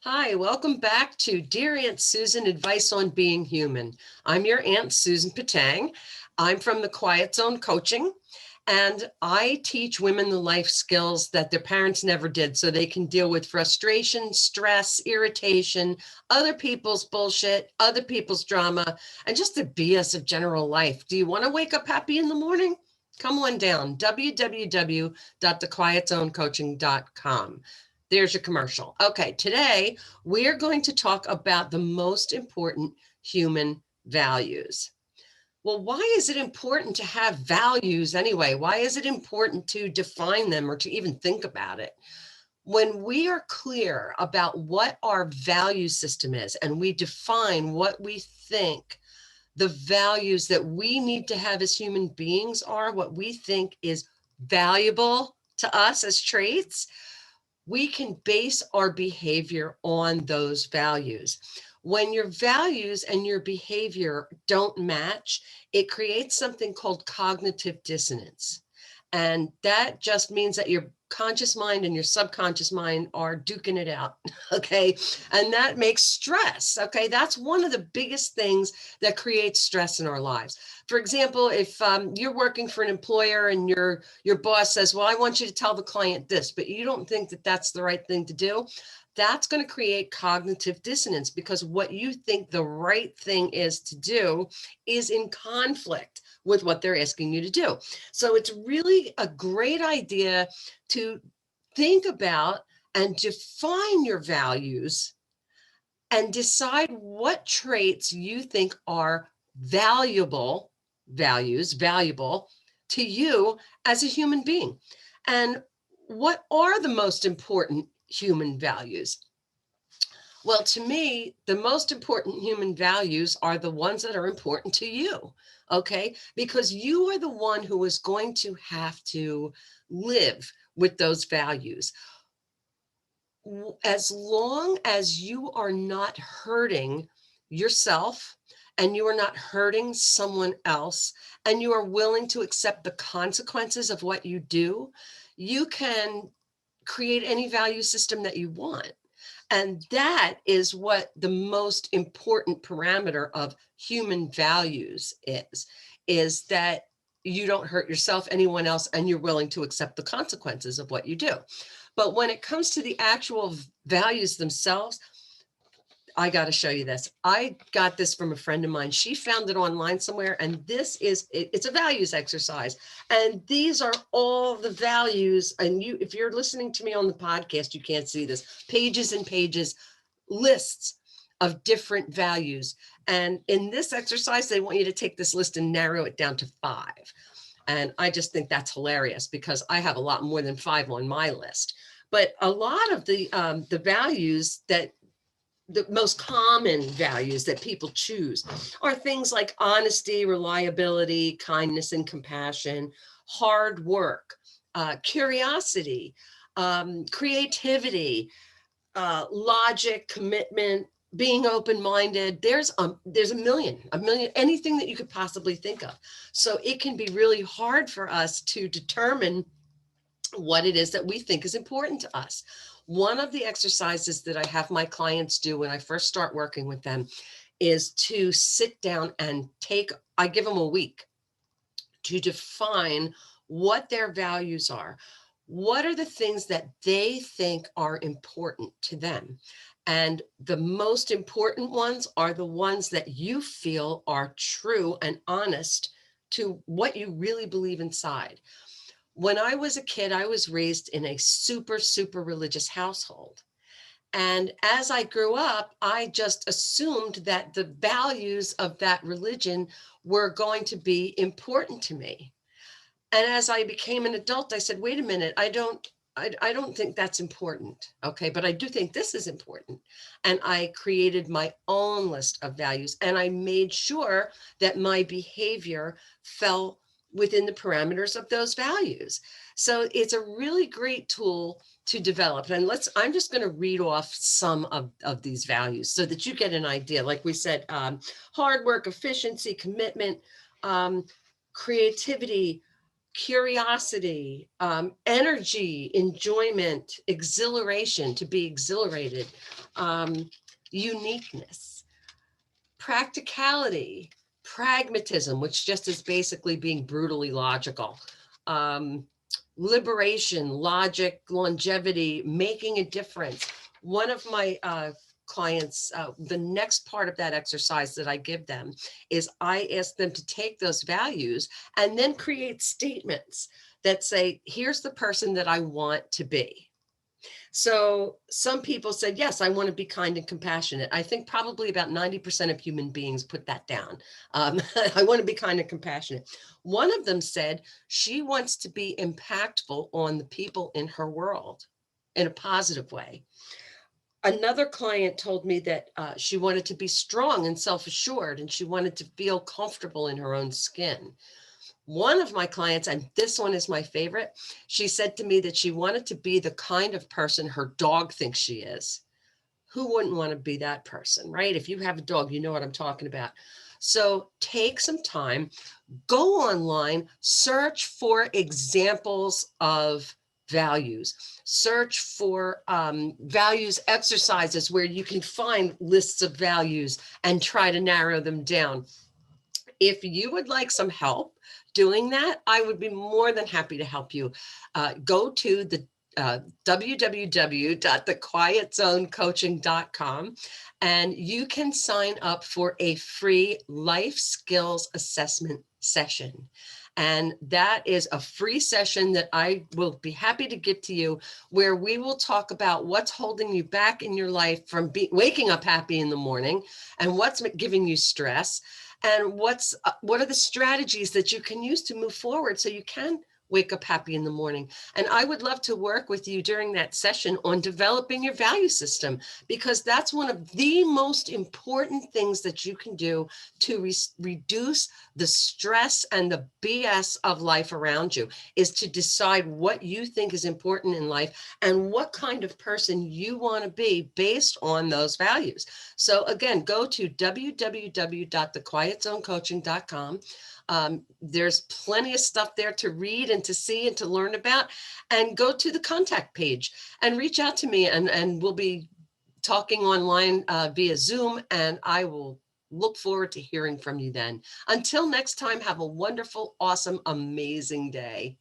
Hi, welcome back to Dear Aunt Susan Advice on Being Human. I'm your Aunt Susan Patang. I'm from the Quiet Zone Coaching, and I teach women the life skills that their parents never did so they can deal with frustration, stress, irritation, other people's bullshit, other people's drama, and just the BS of general life. Do you want to wake up happy in the morning? Come on down, www.thequietzonecoaching.com. There's your commercial. Okay, today we are going to talk about the most important human values. Well, why is it important to have values anyway? Why is it important to define them or to even think about it? When we are clear about what our value system is and we define what we think the values that we need to have as human beings are, what we think is valuable to us as traits, we can base our behavior on those values. When your values and your behavior don't match, it creates something called cognitive dissonance. And that just means that your conscious mind and your subconscious mind are duking it out. Okay. And that makes stress. Okay. That's one of the biggest things that creates stress in our lives. For example, if you're working for an employer and your boss says, well, I want you to tell the client this, but you don't think that that's the right thing to do, that's going to create cognitive dissonance because what you think the right thing is to do is in conflict with what they're asking you to do. So it's really a great idea to think about and define your values and decide what traits you think are valuable to you as a human being. And what are the most important human values? Well, to me, the most important human values are the ones that are important to you, okay? Because you are the one who is going to have to live with those values. As long as you are not hurting yourself and you are not hurting someone else and you are willing to accept the consequences of what you do, you can create any value system that you want. And that is what the most important parameter of human values is that you don't hurt yourself, anyone else, and you're willing to accept the consequences of what you do. But when it comes to the actual values themselves, I got to show you this. I got this from a friend of mine. She found it online somewhere, and it's a values exercise. And these are all the values. And if you're listening to me on the podcast, you can't see this. Pages and pages, lists of different values. And in this exercise, they want you to take this list and narrow it down to 5. And I just think that's hilarious because I have a lot more than 5 on my list. But a lot of the values that the most common values that people choose are things like honesty, reliability, kindness, and compassion, hard work, curiosity, creativity, logic, commitment, being open-minded. There's a million, anything that you could possibly think of. So it can be really hard for us to determine what it is that we think is important to us. One of the exercises that I have my clients do when I first start working with them is to sit down and I give them a week to define what their values are. What are the things that they think are important to them? And the most important ones are the ones that you feel are true and honest to what you really believe inside. When I was a kid, I was raised in a super, super religious household. And as I grew up, I just assumed that the values of that religion were going to be important to me. And as I became an adult, I said, wait a minute, I don't think that's important. Okay. But I do think this is important. And I created my own list of values and I made sure that my behavior fell within the parameters of those values. So it's a really great tool to develop. And I'm just going to read off some of these values so that you get an idea. Like we said, hard work, efficiency, commitment, creativity, curiosity, energy, enjoyment, exhilaration, to be exhilarated, uniqueness, practicality, pragmatism, which just is basically being brutally logical, um, liberation, logic, longevity, making a difference. One of my clients, the next part of that exercise that I give them is I ask them to take those values and then create statements that say, here's the person that I want to be. So some people said, yes, I want to be kind and compassionate. I think probably about 90% of human beings put that down. I want to be kind and compassionate. One of them said she wants to be impactful on the people in her world in a positive way. Another client told me that she wanted to be strong and self-assured, and she wanted to feel comfortable in her own skin. One of my clients, and this one is my favorite, she said to me that she wanted to be the kind of person her dog thinks she is. Who wouldn't want to be that person, right? If you have a dog, you know what I'm talking about. So take some time, go online, search for examples of values, search for values exercises where you can find lists of values and try to narrow them down. If you would like some help doing that, I would be more than happy to help you. Go to the www.thequietzonecoaching.com, and you can sign up for a free life skills assessment session. And that is a free session that I will be happy to give to you, where we will talk about what's holding you back in your life from waking up happy in the morning, and what's giving you stress, and what are the strategies that you can use to move forward so you can wake up happy in the morning. And I would love to work with you during that session on developing your value system, because that's one of the most important things that you can do to reduce the stress and the BS of life around you, is to decide what you think is important in life and what kind of person you want to be based on those values. So again, go to www.thequietzonecoaching.com. There's plenty of stuff there to read and to see and to learn about, and go to the contact page and reach out to me, and we'll be talking online via Zoom, and I will look forward to hearing from you then. Until next time, have a wonderful, awesome, amazing day.